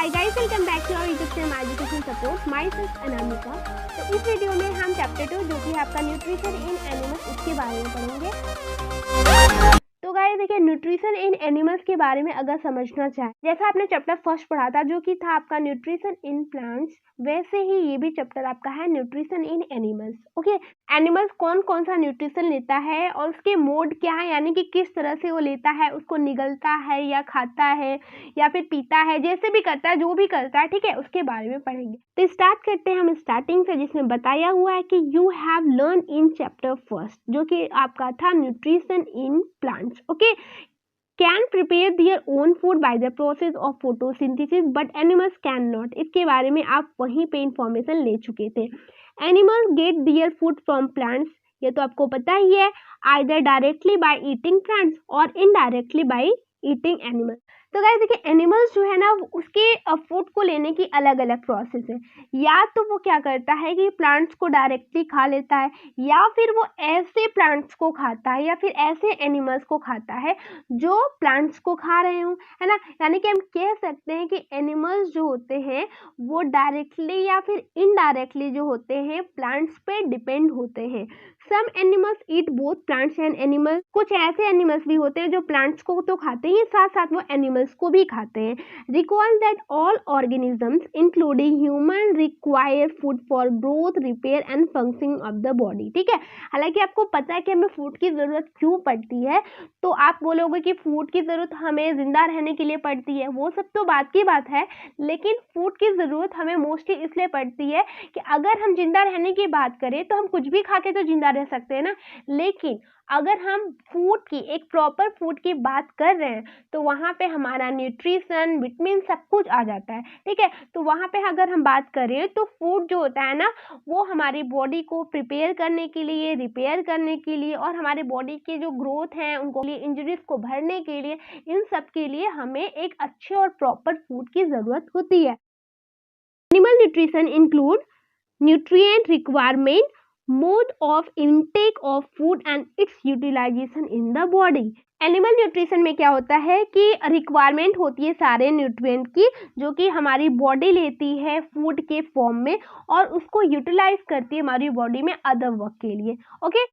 Hi guys, welcome back to our YouTube channel education support myself Anamika. तो इस video में हम chapter 2 जो कि आपका न्यूट्रिशन इन एनिमल्स उसके बारे में पढ़ेंगे। तो गाइस देखिए, न्यूट्रिशन इन एनिमल्स के बारे में अगर समझना चाहे, जैसा आपने चैप्टर फर्स्ट पढ़ा था जो कि था आपका न्यूट्रिशन इन प्लांट्स, वैसे ही ये भी चैप्टर आपका है nutrition in animals. Okay, animals कौन कौन सा न्यूट्रिशन लेता है और उसके मोड क्या है, यानी कि किस तरह से वो लेता है, उसको निगलता है या खाता है या फिर पीता है, जैसे भी करता है, जो भी करता है, ठीक है, उसके बारे में पढ़ेंगे। तो स्टार्ट करते हैं हम स्टार्टिंग से, जिसमें बताया हुआ है कि you have learn in chapter first, जो कि आपका था nutrition in plants. Okay, can prepare their own food by the process of photosynthesis but animals can not. इसके बारे में आप वहीं पे इंफॉर्मेशन ले चुके थे। Animals get their food from plants, ये तो आपको पता ही है, either directly by eating plants और इनडायरेक्टली बाय ईटिंग एनिमल्स। तो गाइस देखिए, एनिमल्स जो है ना, उसके फूड को लेने की अलग अलग प्रोसेस है। या तो वो क्या करता है कि प्लांट्स को डायरेक्टली खा लेता है, या फिर वो ऐसे प्लांट्स को खाता है या फिर ऐसे एनिमल्स को खाता है जो प्लांट्स को खा रहे हों, है ना। यानी कि हम कह सकते हैं कि एनिमल्स जो होते हैं वो डायरेक्टली या फिर इनडायरेक्टली जो होते हैं प्लांट्स पे डिपेंड होते हैं। Some animals eat both plants and animals, कुछ ऐसे एनिमल्स भी होते हैं जो प्लांट्स को तो खाते ही साथ साथ वो एनिमल्स को भी खाते हैं। Recall that all organisms including human require food for growth, repair and functioning of the body. ठीक है, हालांकि आपको पता है कि हमें फूड की ज़रूरत क्यों पड़ती है, तो आप बोलोगे कि फूड की ज़रूरत हमें ज़िंदा रहने के लिए पड़ती है, वो सब तो बात की बात है, लेकिन फूड की ज़रूरत हमें मोस्टली इसलिए पड़ती है कि अगर हम जिंदा रहने की बात करें तो हम कुछ भी खा के तो जिंदा रह सकते हैं ना, लेकिन अगर हम फूड की, एक प्रॉपर फूड की बात कर रहे हैं, तो वहाँ पे हमारा न्यूट्रिशन, विटामिन सब कुछ आ जाता है। ठीक है, तो वहाँ पे अगर हम बात करें तो फूड जो होता है ना, वो हमारी बॉडी को प्रिपेयर करने के लिए, रिपेयर करने के लिए, और हमारे बॉडी के जो ग्रोथ हैं उनको लिए, इंजरीज को भरने के लिए, इन सब के लिए हमें एक अच्छे और प्रॉपर फूड की ज़रूरत होती है। Animal nutrition include nutrient requirement, mode of intake of food and its utilization in the body। Animal nutrition में क्या होता है कि रिक्वायरमेंट होती है सारे न्यूट्रिएंट की, जो कि हमारी बॉडी लेती है फूड के फॉर्म में और उसको यूटिलाइज करती है हमारी बॉडी में अदर वर्क के लिए। Okay,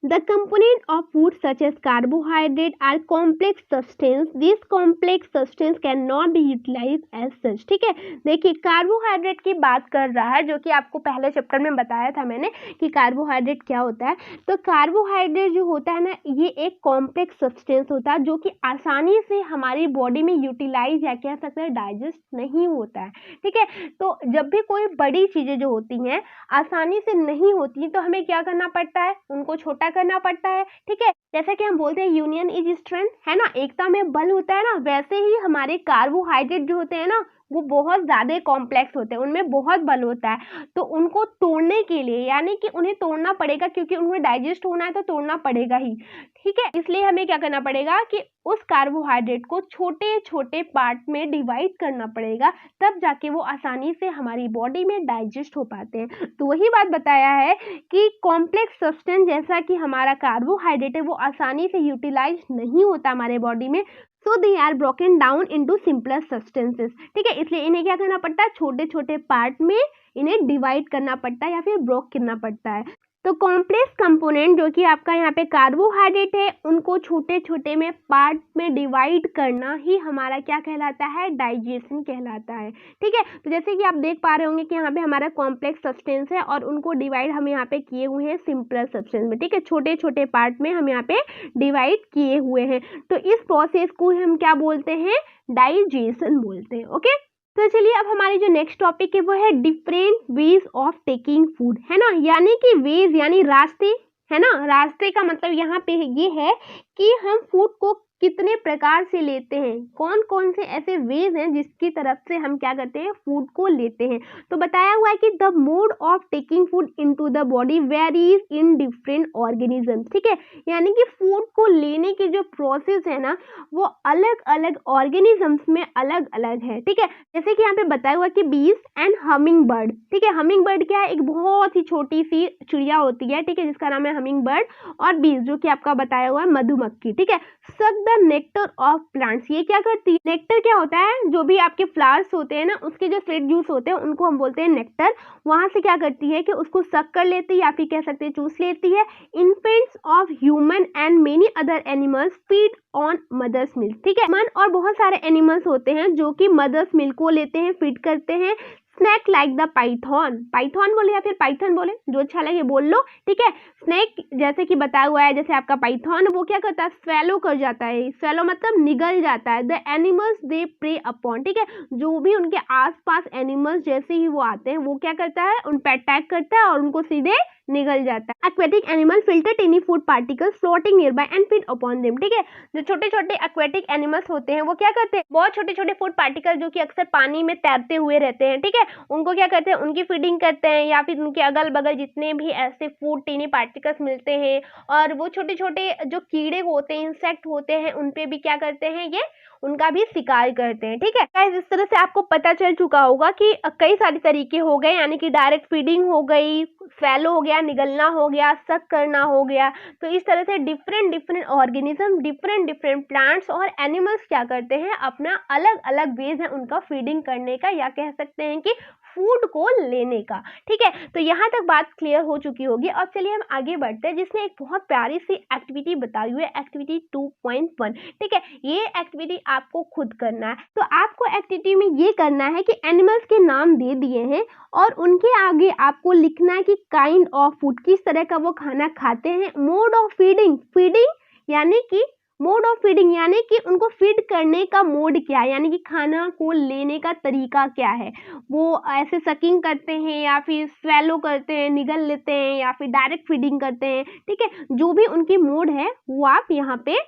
The component of food such as carbohydrate are complex substance. These complex substance cannot be utilized as such। ठीक है, देखिए कार्बोहाइड्रेट की बात कर रहा है, जो कि आपको पहले चैप्टर में बताया था मैंने कि कार्बोहाइड्रेट क्या होता है। तो कार्बोहाइड्रेट जो होता है ना, ये एक कॉम्प्लेक्स सब्सटेंस होता है जो कि आसानी से हमारी बॉडी में यूटिलाइज या कह सकते हैं डाइजेस्ट नहीं होता है। ठीक है, तो जब भी कोई बड़ी चीज़ें जो होती हैं आसानी से नहीं होती, तो हमें क्या करना पड़ता है, उनको छोटा करना पड़ता है। ठीक है, जैसा कि हम बोलते हैं यूनियन इज स्ट्रेंथ, है ना, एकता में बल होता है ना, वैसे ही हमारे कार्बोहाइड्रेट जो होते हैं ना, वो बहुत ज़्यादा कॉम्प्लेक्स होते हैं, उनमें बहुत बल होता है। तो उनको तोड़ने के लिए, यानी कि उन्हें तोड़ना पड़ेगा, क्योंकि उन्हें डाइजेस्ट होना है तो तोड़ना पड़ेगा ही। ठीक है, इसलिए हमें क्या करना पड़ेगा कि उस कार्बोहाइड्रेट को छोटे छोटे पार्ट में डिवाइड करना पड़ेगा, तब जाके वो आसानी से हमारी बॉडी में डाइजेस्ट हो पाते हैं। तो वही बात बताया है कि कॉम्प्लेक्स सब्सटेंस जैसा कि हमारा कार्बोहाइड्रेट है, वो आसानी से यूटिलाइज नहीं होता हमारे बॉडी में, so they are broken down into simpler substances. ठीक है, इसलिए इन्हें क्या करना पड़ता है, छोटे छोटे पार्ट में इन्हें डिवाइड करना पड़ता है या फिर ब्रोक करना पड़ता है। तो कॉम्प्लेक्स कंपोनेंट जो कि आपका यहाँ पे कार्बोहाइड्रेट है, उनको छोटे छोटे में पार्ट में डिवाइड करना ही हमारा क्या कहलाता है, डाइजेशन कहलाता है। ठीक है, तो जैसे कि आप देख पा रहे होंगे कि यहाँ पे हमारा कॉम्प्लेक्स सब्सटेंस है और उनको डिवाइड हम यहाँ पे किए हुए हैं सिंपलर सब्सटेंस में। ठीक है, छोटे छोटे पार्ट में हम यहाँ पे डिवाइड किए हुए हैं। तो इस प्रोसेस को हम क्या बोलते हैं, डाइजेशन बोलते हैं। ओके, तो चलिए अब हमारी जो नेक्स्ट टॉपिक है वो है different ways of taking food, है ना, यानी कि वेज यानी रास्ते, है ना। रास्ते का मतलब यहाँ पे ये है कि हम फूड को कितने प्रकार से लेते हैं, कौन कौन से ऐसे वेज हैं जिसकी तरफ से हम क्या करते हैं, फूड को लेते हैं। तो बताया हुआ है कि the mode of taking food into the body varies in different organism. ठीक है, यानी कि फूड को लेने की जो प्रोसेस है ना, वो अलग अलग ऑर्गेनिजम्स में अलग अलग है। ठीक है, जैसे कि यहाँ पे बताया हुआ कि बीज एंड हमिंग बर्ड। ठीक है, हमिंग बर्ड क्या है, एक बहुत ही छोटी सी चिड़िया होती है, ठीक है, जिसका नाम है हमिंग बर्ड, और बीज जो कि आपका बताया हुआ है मधुमक्खी। ठीक है, suck the nectar of plants. ये क्या करती है? नेक्टर क्या होता है? जो भी आपके फ्लावर्स होते हैं ना, उसके जो स्वीट जूस होते हैं उनको हम बोलते हैं नेक्टर। वहां से क्या करती है कि उसको सक कर लेती है या फिर कह सकते हैं चूस लेती है। Infants of human and many other animals feed on mother's milk. ठीक है, मन और बहुत सारे एनिमल्स होते हैं जो कि मदर्स मिल्क को लेते हैं, फीड करते हैं। Snake like the python, python बोले या फिर पाइथन बोले, जो अच्छा लगे बोल लो। ठीक है, स्नैक जैसे कि बताया हुआ है, जैसे आपका पाइथन वो क्या करता है? स्वेलो कर जाता है। स्वेलो मतलब निगल जाता है। The animals they prey upon. ठीक है, जो भी उनके आसपास एनिमल्स जैसे ही वो आते हैं वो क्या करता है? उन पर अटैक करता है और उनको सीधे निगल जाता है। Aquatic animal filter tiny food particles floating nearby and feed upon them. ठीक है, जो छोटे छोटे एक्वेटिक एनिमल्स होते हैं वो क्या करते हैं? बहुत छोटे छोटे फूड पार्टिकल जो कि अक्सर पानी में तैरते हुए रहते हैं, ठीक है, उनको क्या करते हैं? उनकी फीडिंग करते हैं, या फिर उनके अगल बगल जितने भी ऐसे फूड टेनी पार्टिकल्स मिलते हैं और वो छोटे छोटे जो कीड़े होते हैं, इंसेक्ट होते हैं, उन पे भी क्या करते हैं? ये उनका भी शिकार करते हैं। ठीक है गाइस, इस तरह से आपको पता चल चुका होगा कि कई सारे तरीके हो गए, यानी कि डायरेक्ट फीडिंग हो गई, फैलो हो गया, निगलना हो गया, सक करना हो गया। तो इस तरह से different different organism, different different plants और एनिमल्स क्या करते हैं? अपना अलग अलग वेज है उनका फीडिंग करने का, या कह सकते हैं कि फूड को लेने का। ठीक है, तो यहाँ तक बात क्लियर हो चुकी होगी। अब चलिए हम आगे बढ़ते हैं, जिसमें एक बहुत प्यारी सी एक्टिविटी बताई हुई है, एक्टिविटी 2.1। ठीक है, ये एक्टिविटी आपको खुद करना है। तो आपको एक्टिविटी में ये करना है कि एनिमल्स के नाम दे दिए हैं और उनके आगे आपको लिखना है कि काइंड ऑफ फूड, किस तरह का वो खाना खाते हैं। मोड ऑफ फीडिंग, फीडिंग यानी कि मोड ऑफ फीडिंग यानी कि उनको फीड करने का मोड क्या है, यानी कि खाना को लेने का तरीका क्या है। वो ऐसे सकिंग करते हैं या फिर स्वेलो करते हैं, निगल लेते हैं, या फिर डायरेक्ट फीडिंग करते हैं। ठीक है, जो भी उनकी मोड है वो आप यहाँ पे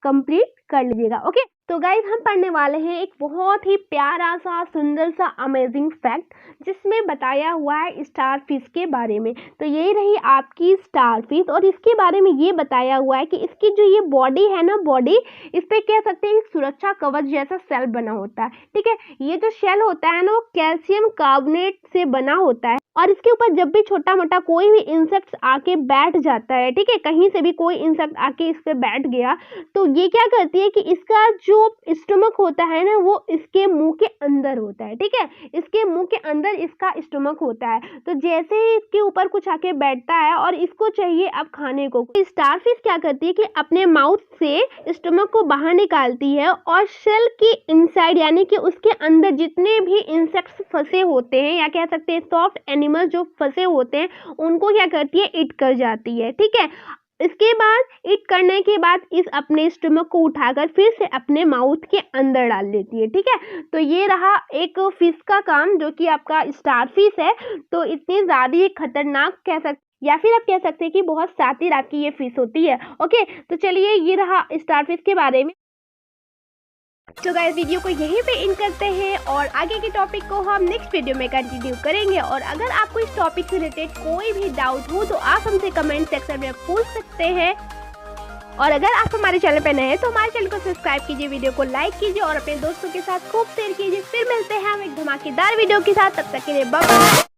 कंप्लीट कर लीजिएगा। ओके, तो गाइज हम पढ़ने वाले हैं एक बहुत ही प्यारा सा, सुंदर सा, अमेजिंग फैक्ट, जिसमें बताया हुआ है स्टार फिश के बारे में। तो यही रही आपकी स्टार फिश, और इसके बारे में ये बताया हुआ है कि इसकी जो ये बॉडी है ना, बॉडी इस पे कह सकते हैं सुरक्षा कवच जैसा सेल बना होता है। ठीक है, ये जो शेल होता है ना वो कैल्शियम कार्बोनेट से बना होता है, और इसके ऊपर जब भी छोटा मोटा कोई भी इंसेक्ट आके बैठ जाता है, ठीक है, कहीं से भी कोई इंसेक्ट आके इस पे बैठ गया, तो ये क्या करती है कि इसका जो स्टमक होता है ना वो इसके मुंह के अंदर होता है। ठीक है, इसके मुंह के अंदर इसका स्टमक होता है। तो जैसे ही इसके ऊपर कुछ आके बैठता है और इसको चाहिए अब खाने को, स्टारफिश क्या करती है कि अपने माउथ से स्टमक को बाहर निकालती है और शेल की इनसाइड यानी कि उसके अंदर जितने भी इंसेक्ट्स फंसे होते हैं, या कह सकते हैं सॉफ्ट एनिमल्स जो फंसे होते हैं, उनको क्या करती है? ईट कर जाती है। ठीक है, इसके बाद ईट करने के बाद इस अपने स्टमक को उठाकर फिर से अपने माउथ के अंदर डाल देती है। ठीक है, तो ये रहा एक फिश का काम, जो कि आपका स्टार फिश है। तो इतनी ज़्यादा खतरनाक कह सकते, या फिर आप कह सकते हैं कि बहुत शातिर आपकी ये फिश होती है। ओके, तो चलिए ये रहा स्टार फिश के बारे में। तो गाइस वीडियो को यहीं पे इन करते हैं और आगे के टॉपिक को हम नेक्स्ट वीडियो में कंटिन्यू करेंगे। और अगर आपको इस टॉपिक से रिलेटेड कोई भी डाउट हो तो आप हमसे कमेंट सेक्शन में पूछ सकते हैं। और अगर आप हमारे चैनल पे नए हैं तो हमारे चैनल को सब्सक्राइब कीजिए, वीडियो को लाइक कीजिए और अपने दोस्तों के साथ खूब शेयर कीजिए। फिर मिलते हैं हम एक धमाकेदार वीडियो के साथ, तब तक के लिए बाय बाय।